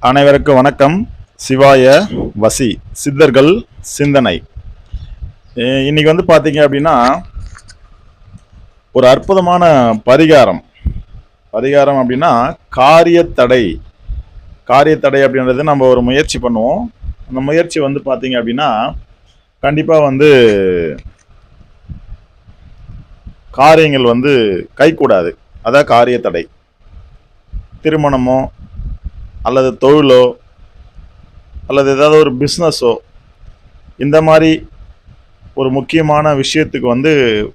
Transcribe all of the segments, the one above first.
அனைவருக்கும் வணக்கம். சிவாய வசி சித்தர்கள் சிந்தனை. இன்னைக்கு வந்து பார்த்தீங்க அப்படின்னா ஒரு அற்புதமான பரிகாரம் அப்படின்னா காரியத்தடை. அப்படின்றது நம்ம ஒரு முயற்சி பண்ணுவோம். அந்த முயற்சி வந்து பார்த்தீங்க அப்படின்னா கண்டிப்பாக வந்து காரியங்கள் வந்து கைகூடாது. அதான் காரியத்தடை. திருமணமோ அல்லது தொழிலோ அல்லது ஏதாவது ஒரு பிஸ்னஸோ இந்த மாதிரி ஒரு முக்கியமான விஷயத்துக்கு வந்து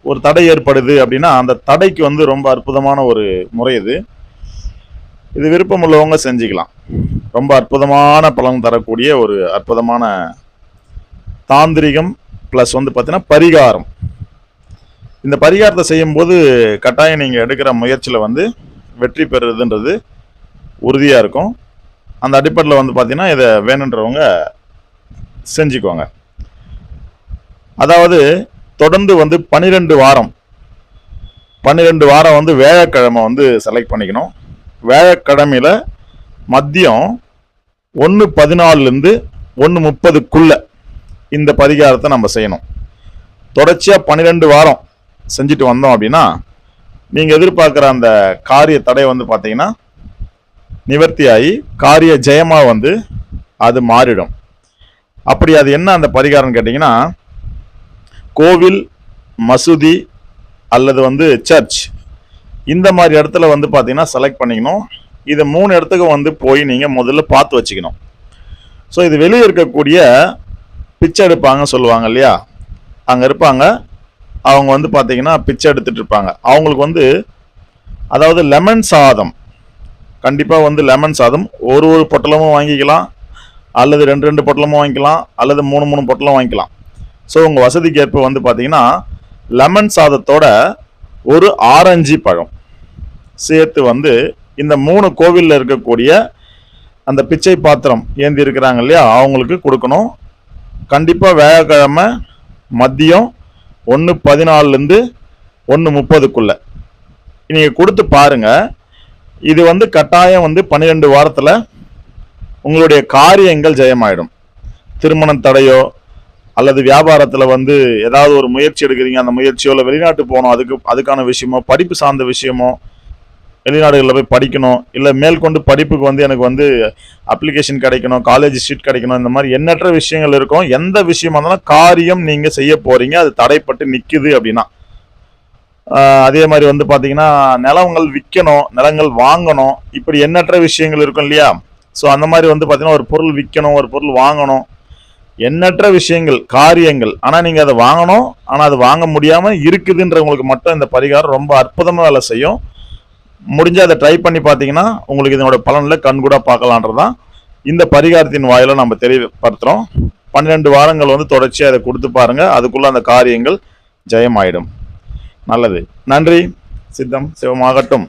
ஒரு தடை ஏற்படுது அப்படின்னா அந்த தடைக்கு வந்து ரொம்ப அற்புதமான ஒரு முறை இது விருப்பம் உள்ளவங்க செஞ்சுக்கலாம். ரொம்ப அற்புதமான பலன் தரக்கூடிய ஒரு அற்புதமான தாந்திரிகம் ப்ளஸ் வந்து பார்த்தீங்கன்னா பரிகாரம். இந்த பரிகாரத்தை செய்யும்போது கட்டாயம் நீங்கள் எடுக்கிற முயற்சியில் வந்து வெற்றி பெறுறதுன்றது உறுதியாக இருக்கும். அந்த அடிப்படையில் வந்து பார்த்தீங்கன்னா இதை வேணுன்றவங்க செஞ்சுக்கோங்க. அதாவது தொடர்ந்து வந்து 12 வாரம் வந்து வியாழக்கிழமை வந்து செலக்ட் பண்ணிக்கணும். வியாழக்கிழமையில் மதியம் 1:14 1:30 இந்த பரிகாரத்தை நம்ம செய்யணும். தொடர்ச்சியாக 12 வாரம் செஞ்சுட்டு வந்தோம் அப்படின்னா நீங்கள் எதிர்பார்க்குற அந்த காரிய தடை வந்து பார்த்தீங்கன்னா நிவர்த்தியாகி காரிய ஜெயமாக வந்து அது மாறிடும். அப்படி அது என்ன அந்த பரிகாரம் கேட்டிங்கன்னா, கோவில், மசூதி அல்லது வந்து சர்ச் இந்த மாதிரி இடத்துல வந்து பார்த்தீங்கன்னா செலக்ட் பண்ணிக்கணும். இது 3 இடத்துக்கு வந்து போய் நீங்கள் முதல்ல பார்த்து வச்சுக்கணும். ஸோ இது வெளியே இருக்கக்கூடிய பிச்சை எடுப்பாங்க சொல்லுவாங்க இல்லையா, அங்கே இருப்பாங்க. அவங்க வந்து பார்த்தீங்கன்னா பிச்சை எடுத்துட்டு இருப்பாங்க. அவங்களுக்கு வந்து அதாவது லெமன் சாதம், கண்டிப்பாக வந்து லெமன் சாதம் ஒரு பொட்டலமும் வாங்கிக்கலாம், அல்லது 2 பொட்டலமும் வாங்கிக்கலாம், அல்லது 3 பொட்டலம் வாங்கிக்கலாம். ஸோ உங்கள் வசதிக்கு ஏற்ப வந்து பார்த்தீங்கன்னா லெமன் சாதத்தோட ஒரு ஆரஞ்சு பழம் சேர்த்து வந்து இந்த 3 கோவிலில் இருக்கக்கூடிய அந்த பிச்சை பாத்திரம் ஏந்தி இருக்கிறாங்க இல்லையா அவங்களுக்கு கொடுக்கணும். கண்டிப்பாக வியாழக்கிழமை மதியம் 1:14 1:30 நீங்கள் கொடுத்து பாருங்கள். இது வந்து கட்டாயம் வந்து 12 வாரத்தில் உங்களுடைய காரியங்கள் ஜெயமாயிடும். திருமணம் தடையோ அல்லது வியாபாரத்தில் வந்து ஏதாவது ஒரு முயற்சி எடுக்கிறீங்க, அந்த முயற்சியோ இல்லை வெளிநாட்டு போகணும் அதுக்கான விஷயமோ, படிப்பு சார்ந்த விஷயமோ, வெளிநாடுகளில் போய் படிக்கணும், இல்லை மேற்கொண்டு படிப்புக்கு வந்து எனக்கு வந்து அப்ளிகேஷன் கிடைக்கணும், காலேஜ் சீட் கிடைக்கணும், இந்த மாதிரி எண்ணற்ற விஷயங்கள் இருக்கும். எந்த விஷயமா இருந்தாலும் காரியம் நீங்கள் செய்ய போகிறீங்க அது தடைப்பட்டு நிற்குது அப்படின்னா, அதே மாதிரி வந்து பார்த்தீங்கன்னா நிலங்கள் விற்கணும், நிலங்கள் வாங்கணும், இப்படி எண்ணற்ற விஷயங்கள் இருக்கும் இல்லையா. ஸோ அந்த மாதிரி வந்து பார்த்தீங்கன்னா ஒரு பொருள் விற்கணும், ஒரு பொருள் வாங்கணும், எண்ணற்ற விஷயங்கள் காரியங்கள். ஆனால் நீங்கள் அதை வாங்கணும், ஆனால் அது வாங்க முடியாமல் இருக்குதுன்றவங்களுக்கு மட்டும் இந்த பரிகாரம் ரொம்ப அற்புதமாக வேலை செய்யும். முடிஞ்சால் அதை ட்ரை பண்ணி பார்த்தீங்கன்னா உங்களுக்கு இதனோட பலனில் கண்கூடாக பார்க்கலான்றதான் இந்த பரிகாரத்தின் வாயில நம்ம தெளிவுபடுத்துகிறோம். 12 வாரங்கள் வந்து தொடர்ச்சியாக அதை கொடுத்து பாருங்கள். அதுக்குள்ளே அந்த காரியங்கள் ஜெயமாயிடும். நல்லது. நன்றி. சித்தம் சிவமாகட்டும்.